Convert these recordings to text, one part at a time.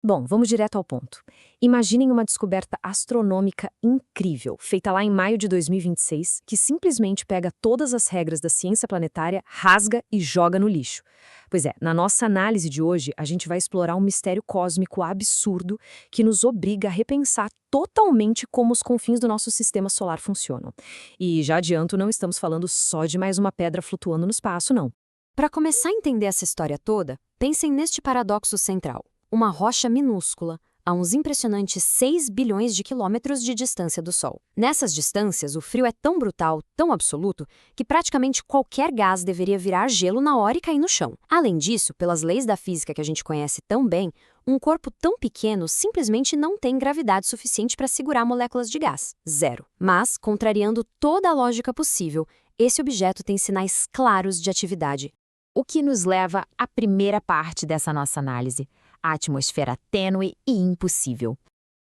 Bom, vamos direto ao ponto. Imaginem uma descoberta astronômica incrível, feita lá em maio de 2026, que simplesmente pega todas as regras da ciência planetária, rasga e joga no lixo. Pois é, na nossa análise de hoje, a gente vai explorar um mistério cósmico absurdo que nos obriga a repensar totalmente como os confins do nosso sistema solar funcionam. E já adianto, não estamos falando só de mais uma pedra flutuando no espaço, não. Para começar a entender essa história toda, pensem neste paradoxo central. Uma rocha minúscula, a uns impressionantes 6 bilhões de quilômetros de distância do Sol. Nessas distâncias, o frio é tão brutal, tão absoluto, que praticamente qualquer gás deveria virar gelo na hora e cair no chão. Além disso, pelas leis da física que a gente conhece tão bem, um corpo tão pequeno simplesmente não tem gravidade suficiente para segurar moléculas de gás. Zero. Mas, contrariando toda a lógica possível, esse objeto tem sinais claros de atividade. O que nos leva à primeira parte dessa nossa análise: a atmosfera tênue e impossível.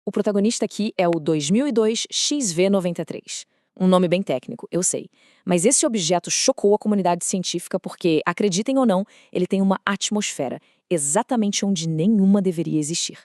O protagonista aqui é o 2002 XV93. Um nome bem técnico, eu sei. Mas esse objeto chocou a comunidade científica porque, acreditem ou não, ele tem uma atmosfera, exatamente onde nenhuma deveria existir.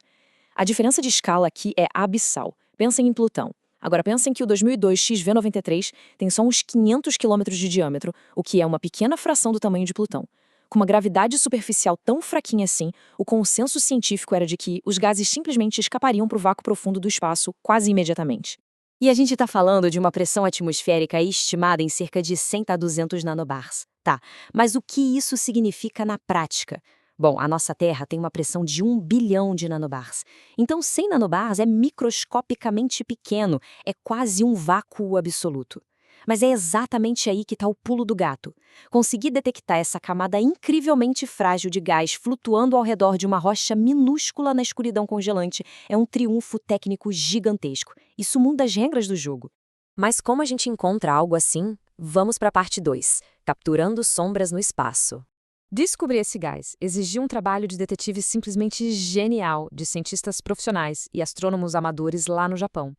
A diferença de escala aqui é abissal. Pensem em Plutão. Agora pensem que o 2002 XV93 tem só uns 500 quilômetros de diâmetro, o que é uma pequena fração do tamanho de Plutão. Com uma gravidade superficial tão fraquinha assim, o consenso científico era de que os gases simplesmente escapariam para o vácuo profundo do espaço quase imediatamente. E a gente está falando de uma pressão atmosférica estimada em cerca de 100 a 200 nanobars. Tá, mas o que isso significa na prática? Bom, a nossa Terra tem uma pressão de 1 bilhão de nanobars. Então, 100 nanobars é microscopicamente pequeno, é quase um vácuo absoluto. Mas é exatamente aí que está o pulo do gato. Conseguir detectar essa camada incrivelmente frágil de gás flutuando ao redor de uma rocha minúscula na escuridão congelante é um triunfo técnico gigantesco. Isso muda as regras do jogo. Mas como a gente encontra algo assim? Vamos para a parte 2, capturando sombras no espaço. Descobrir esse gás exigiu um trabalho de detetive simplesmente genial de cientistas profissionais e astrônomos amadores lá no Japão.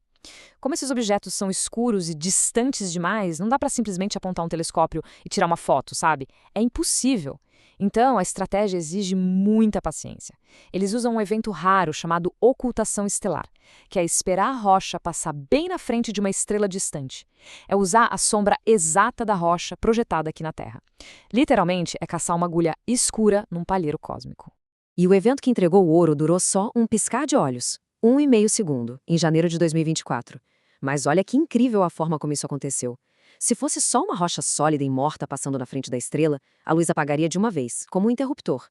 Como esses objetos são escuros e distantes demais, não dá para simplesmente apontar um telescópio e tirar uma foto, sabe? É impossível. Então, a estratégia exige muita paciência. Eles usam um evento raro chamado ocultação estelar, que é esperar a rocha passar bem na frente de uma estrela distante. É usar a sombra exata da rocha projetada aqui na Terra. Literalmente, é caçar uma agulha escura num palheiro cósmico. E o evento que entregou o ouro durou só um piscar de olhos. 1,5 segundo, em janeiro de 2024. Mas olha que incrível a forma como isso aconteceu. Se fosse só uma rocha sólida e morta passando na frente da estrela, a luz apagaria de uma vez, como um interruptor.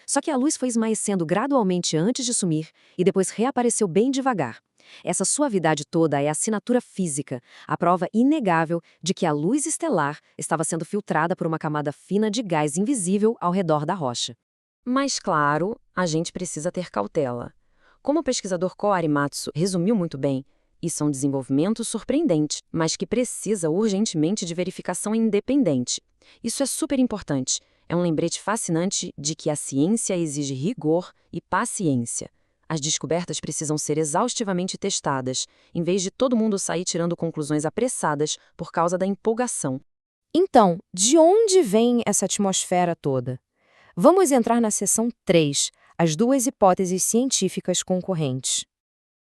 Só que a luz foi esmaecendo gradualmente antes de sumir e depois reapareceu bem devagar. Essa suavidade toda é a assinatura física, a prova inegável de que a luz estelar estava sendo filtrada por uma camada fina de gás invisível ao redor da rocha. Mas claro, a gente precisa ter cautela. Como o pesquisador Ko Arimatsu resumiu muito bem, isso é um desenvolvimento surpreendente, mas que precisa urgentemente de verificação independente. Isso é super importante. É um lembrete fascinante de que a ciência exige rigor e paciência. As descobertas precisam ser exaustivamente testadas, em vez de todo mundo sair tirando conclusões apressadas por causa da empolgação. Então, de onde vem essa atmosfera toda? Vamos entrar na seção 3, as duas hipóteses científicas concorrentes.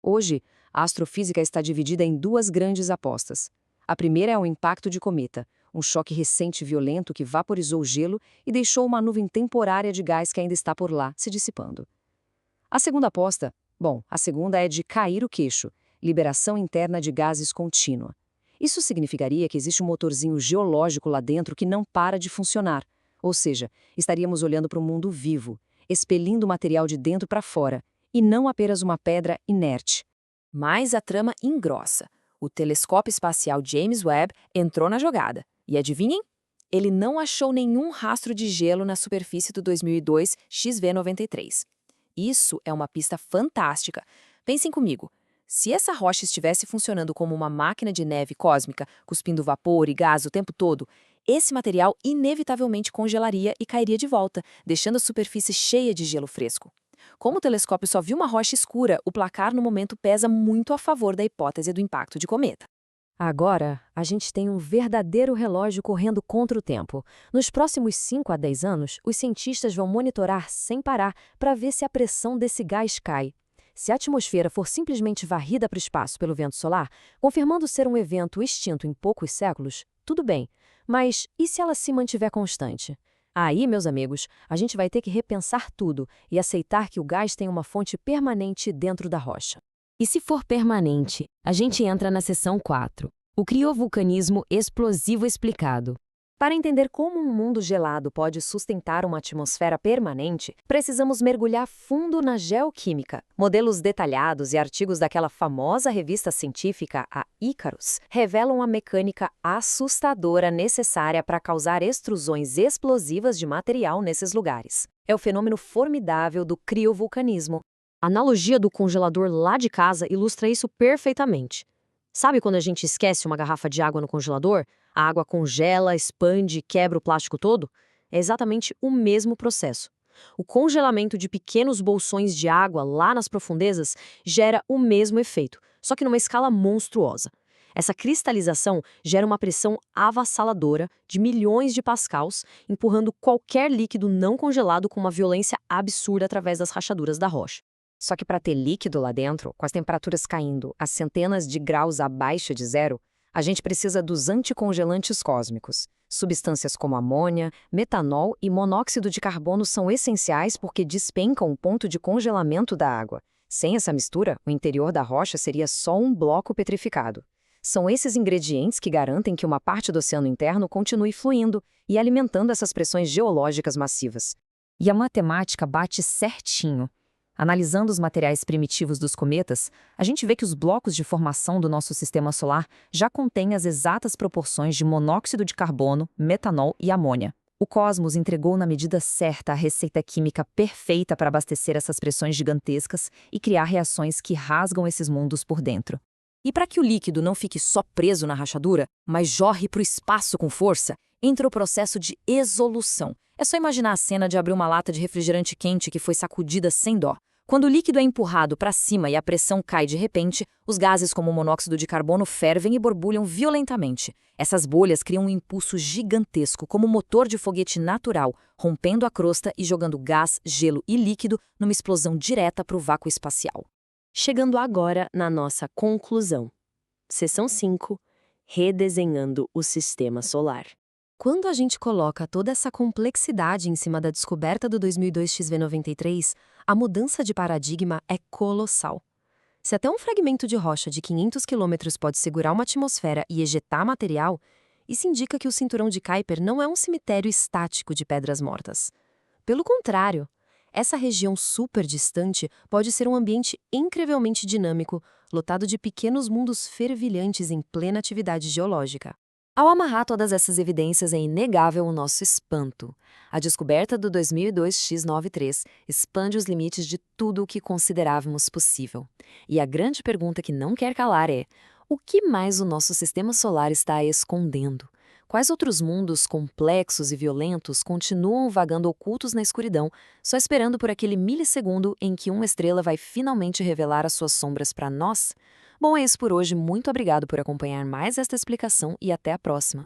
Hoje, a astrofísica está dividida em duas grandes apostas. A primeira é o impacto de cometa, um choque recente e violento que vaporizou o gelo e deixou uma nuvem temporária de gás que ainda está por lá, se dissipando. A segunda aposta, a segunda é de cair o queixo, liberação interna de gases contínua. Isso significaria que existe um motorzinho geológico lá dentro que não para de funcionar, ou seja, estaríamos olhando para um mundo vivo, expelindo material de dentro para fora, e não apenas uma pedra inerte. Mas a trama engrossa. O telescópio espacial James Webb entrou na jogada. E adivinhem? Ele não achou nenhum rastro de gelo na superfície do 2002 XV93. Isso é uma pista fantástica. Pensem comigo. Se essa rocha estivesse funcionando como uma máquina de neve cósmica, cuspindo vapor e gás o tempo todo, esse material inevitavelmente congelaria e cairia de volta, deixando a superfície cheia de gelo fresco. Como o telescópio só viu uma rocha escura, o placar no momento pesa muito a favor da hipótese do impacto de cometa. Agora, a gente tem um verdadeiro relógio correndo contra o tempo. Nos próximos 5 a 10 anos, os cientistas vão monitorar sem parar para ver se a pressão desse gás cai. Se a atmosfera for simplesmente varrida para o espaço pelo vento solar, confirmando ser um evento extinto em poucos séculos, tudo bem. Mas e se ela se mantiver constante? Aí, meus amigos, a gente vai ter que repensar tudo e aceitar que o gás tem uma fonte permanente dentro da rocha. E se for permanente, a gente entra na seção 4, o criovulcanismo explosivo explicado. Para entender como um mundo gelado pode sustentar uma atmosfera permanente, precisamos mergulhar fundo na geoquímica. Modelos detalhados e artigos daquela famosa revista científica, a Icarus, revelam a mecânica assustadora necessária para causar extrusões explosivas de material nesses lugares. É o fenômeno formidável do criovulcanismo. A analogia do congelador lá de casa ilustra isso perfeitamente. Sabe quando a gente esquece uma garrafa de água no congelador? A água congela, expande e quebra o plástico todo? É exatamente o mesmo processo. O congelamento de pequenos bolsões de água lá nas profundezas gera o mesmo efeito, só que numa escala monstruosa. Essa cristalização gera uma pressão avassaladora de milhões de pascals, empurrando qualquer líquido não congelado com uma violência absurda através das rachaduras da rocha. Só que para ter líquido lá dentro, com as temperaturas caindo a centenas de graus abaixo de zero, a gente precisa dos anticongelantes cósmicos. Substâncias como amônia, metanol e monóxido de carbono são essenciais porque despencam o ponto de congelamento da água. Sem essa mistura, o interior da rocha seria só um bloco petrificado. São esses ingredientes que garantem que uma parte do oceano interno continue fluindo e alimentando essas pressões geológicas massivas. E a matemática bate certinho. Analisando os materiais primitivos dos cometas, a gente vê que os blocos de formação do nosso sistema solar já contêm as exatas proporções de monóxido de carbono, metanol e amônia. O cosmos entregou na medida certa a receita química perfeita para abastecer essas pressões gigantescas e criar reações que rasgam esses mundos por dentro. E para que o líquido não fique só preso na rachadura, mas jorre para o espaço com força, entra o processo de exolução. É só imaginar a cena de abrir uma lata de refrigerante quente que foi sacudida sem dó. Quando o líquido é empurrado para cima e a pressão cai de repente, os gases como o monóxido de carbono fervem e borbulham violentamente. Essas bolhas criam um impulso gigantesco, como um motor de foguete natural, rompendo a crosta e jogando gás, gelo e líquido numa explosão direta para o vácuo espacial. Chegando agora na nossa conclusão. Seção 5. Redesenhando o Sistema Solar. Quando a gente coloca toda essa complexidade em cima da descoberta do 2002 XV93, a mudança de paradigma é colossal. Se até um fragmento de rocha de 500 km pode segurar uma atmosfera e ejetar material, isso indica que o cinturão de Kuiper não é um cemitério estático de pedras mortas. Pelo contrário, essa região super distante pode ser um ambiente incrivelmente dinâmico, lotado de pequenos mundos fervilhantes em plena atividade geológica. Ao amarrar todas essas evidências, é inegável o nosso espanto. A descoberta do 2002 X93 expande os limites de tudo o que considerávamos possível. E a grande pergunta que não quer calar é: o que mais o nosso sistema solar está escondendo? Quais outros mundos complexos e violentos continuam vagando ocultos na escuridão, só esperando por aquele milissegundo em que uma estrela vai finalmente revelar as suas sombras para nós? Bom, é isso por hoje. Muito obrigado por acompanhar mais esta explicação e até a próxima.